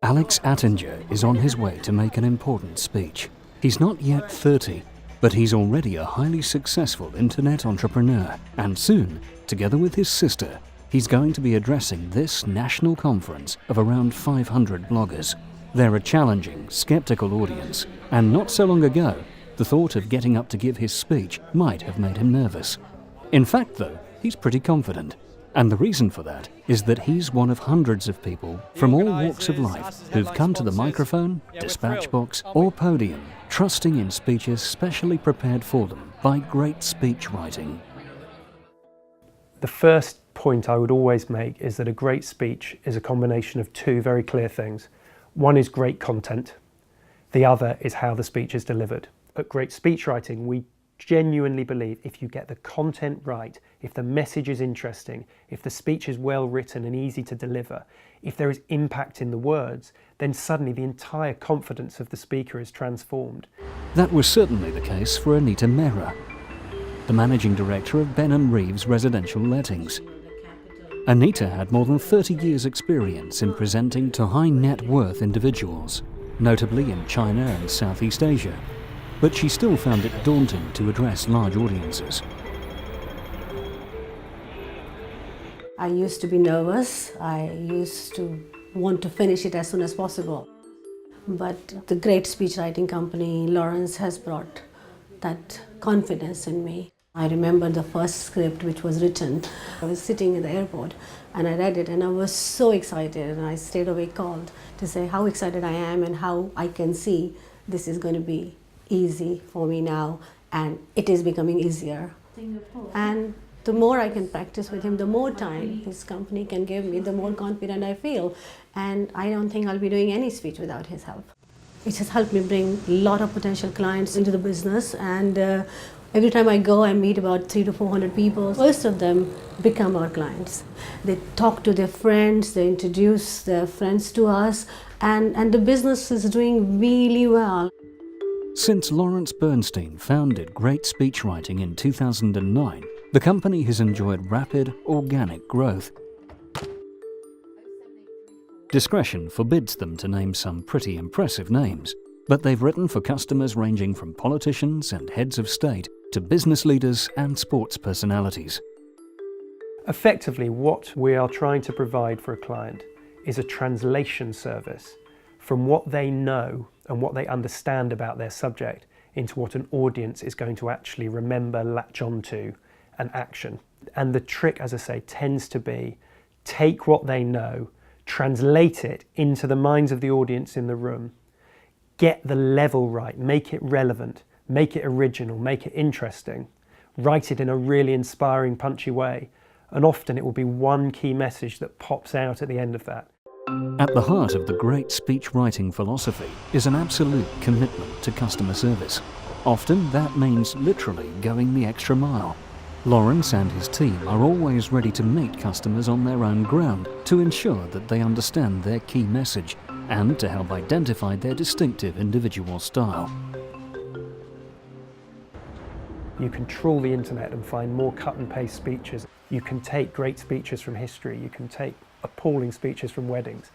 Alex Attinger is on his way to make an important speech. He's not yet 30, but he's already a highly successful internet entrepreneur. And soon, together with his sister, he's going to be addressing this national conference of around 500 bloggers. They're a challenging, skeptical audience, and not so long ago, the thought of getting up to give his speech might have made him nervous. In fact, though, he's pretty confident. And the reason for that is that he's one of hundreds of people from all walks of life who've come to the microphone, dispatch box, or podium, trusting in speeches specially prepared for them by great speech writing. The first point I would always make is that a great speech is a combination of two very clear things. One is great content, the other is how the speech is delivered. At Great Speech Writing, we genuinely believe if you get the content right, if the message is interesting, if the speech is well written and easy to deliver, if there is impact in the words, then suddenly the entire confidence of the speaker is transformed. That was certainly the case for Anita Mehra, the managing director of Ben & Reeves Residential Lettings. Anita had more than 30 years' experience in presenting to high net worth individuals, notably in China and Southeast Asia. But she still found it daunting to address large audiences. I used to be nervous. I used to want to finish it as soon as possible. But the great speech writing company, Lawrence, has brought that confidence in me. I remember the first script which was written. I was sitting in the airport and I read it and I was so excited, and I stayed awake called to say how excited I am and how I can see this is going to be easy for me now, and it is becoming easier. And the more I can practice with him, the more time his company can give me, the more confident I feel. And I don't think I'll be doing any speech without his help. It has helped me bring a lot of potential clients into the business, and every time I go, I meet about 300 to 400 people. Most of them become our clients. They talk to their friends, they introduce their friends to us, and the business is doing really well. Since Lawrence Bernstein founded Great Speech Writing in 2009, the company has enjoyed rapid, organic growth. Discretion forbids them to name some pretty impressive names, but they've written for customers ranging from politicians and heads of state to business leaders and sports personalities. Effectively, what we are trying to provide for a client is a translation service from what they know and what they understand about their subject into what an audience is going to actually remember, latch onto, and action. And the trick, as I say, tends to be take what they know, translate it into the minds of the audience in the room, get the level right, make it relevant, make it original, make it interesting, write it in a really inspiring, punchy way, and often it will be one key message that pops out at the end of that. At the heart of the great speech writing philosophy is an absolute commitment to customer service. Often that means literally going the extra mile. Lawrence and his team are always ready to meet customers on their own ground to ensure that they understand their key message and to help identify their distinctive individual style. You can trawl the internet and find more cut and paste speeches. You can take great speeches from history, you can take appalling speeches from weddings.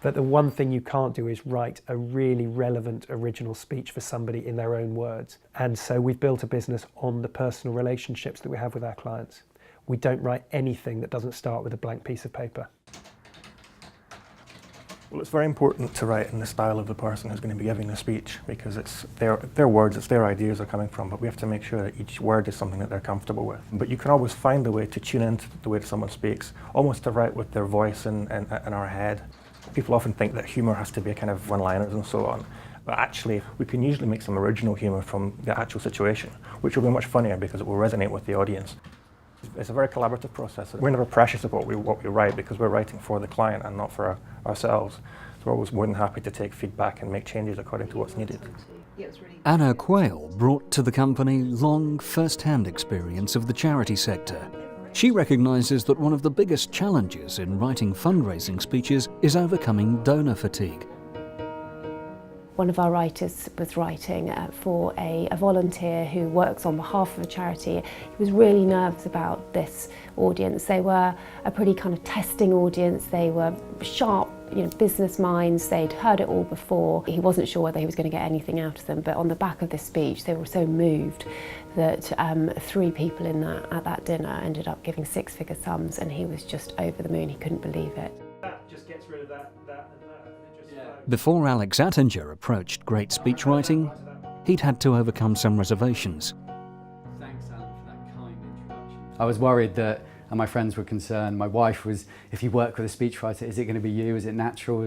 But the one thing you can't do is write a really relevant original speech for somebody in their own words. And so we've built a business on the personal relationships that we have with our clients. We don't write anything that doesn't start with a blank piece of paper. Well, it's very important to write in the style of the person who's going to be giving the speech, because it's their words, it's their ideas they're coming from, but we have to make sure that each word is something that they're comfortable with. But you can always find a way to tune into the way that someone speaks, almost to write with their voice in our head. People often think that humour has to be a kind of one-liners and so on, but actually we can usually make some original humour from the actual situation, which will be much funnier because it will resonate with the audience. It's a very collaborative process. We're never precious about what we write because we're writing for the client and not for ourselves. So we're always more than happy to take feedback and make changes according to what's needed. Anna Quayle brought to the company long first-hand experience of the charity sector. She recognises that one of the biggest challenges in writing fundraising speeches is overcoming donor fatigue. One of our writers was writing for a volunteer who works on behalf of a charity. He was really nervous about this audience. They were a pretty kind of testing audience. They were sharp business minds, they'd heard it all before. He wasn't sure whether he was going to get anything out of them, but on the back of this speech they were so moved that 3 people at that dinner ended up giving 6-figure sums, and he was just over the moon. He couldn't believe it. That just gets rid of that and that, and it just flows. Before Alex Attinger approached great speechwriting, he'd had to overcome some reservations. Thanks, Alan, for that kind introduction. I was worried that, and my friends were concerned, my wife was, if you work with a speechwriter, is it going to be you? Is it natural?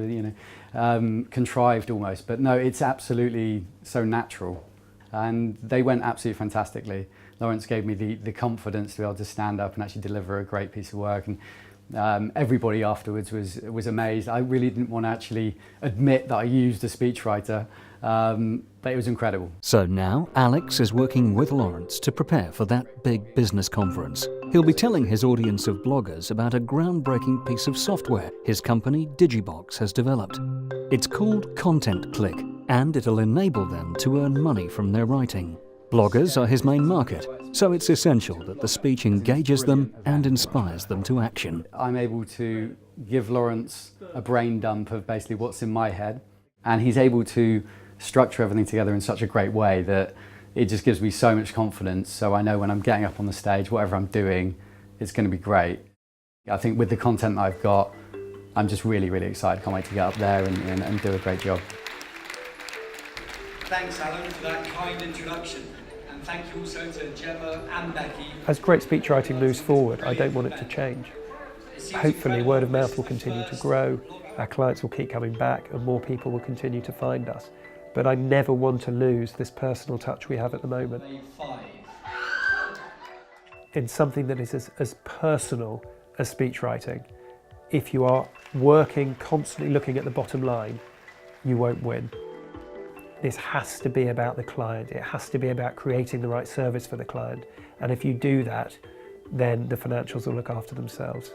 Contrived almost. But no, it's absolutely so natural. And they went absolutely fantastically. Lawrence gave me the confidence to be able to stand up and actually deliver a great piece of work. And everybody afterwards was amazed. I really didn't want to actually admit that I used a speechwriter, but it was incredible. So now Alex is working with Lawrence to prepare for that big business conference. He'll be telling his audience of bloggers about a groundbreaking piece of software his company Digibox has developed. It's called Content Click, and it'll enable them to earn money from their writing. Bloggers are his main market, so it's essential that the speech engages them and inspires them to action. I'm able to give Lawrence a brain dump of basically what's in my head, and he's able to structure everything together in such a great way that it just gives me so much confidence. So I know when I'm getting up on the stage, whatever I'm doing, it's going to be great. I think with the content that I've got, I'm just really, really excited. Can't wait to get up there and do a great job. Thanks, Alan, for that kind introduction. And thank you also to Gemma and Becky. As great speechwriting moves forward, I don't want it to change. Hopefully word of mouth will continue to grow, our clients will keep coming back, and more people will continue to find us. But I never want to lose this personal touch we have at the moment. In something that is as personal as speechwriting, if you are working, constantly looking at the bottom line, you won't win. This has to be about the client. It has to be about creating the right service for the client. And if you do that, then the financials will look after themselves.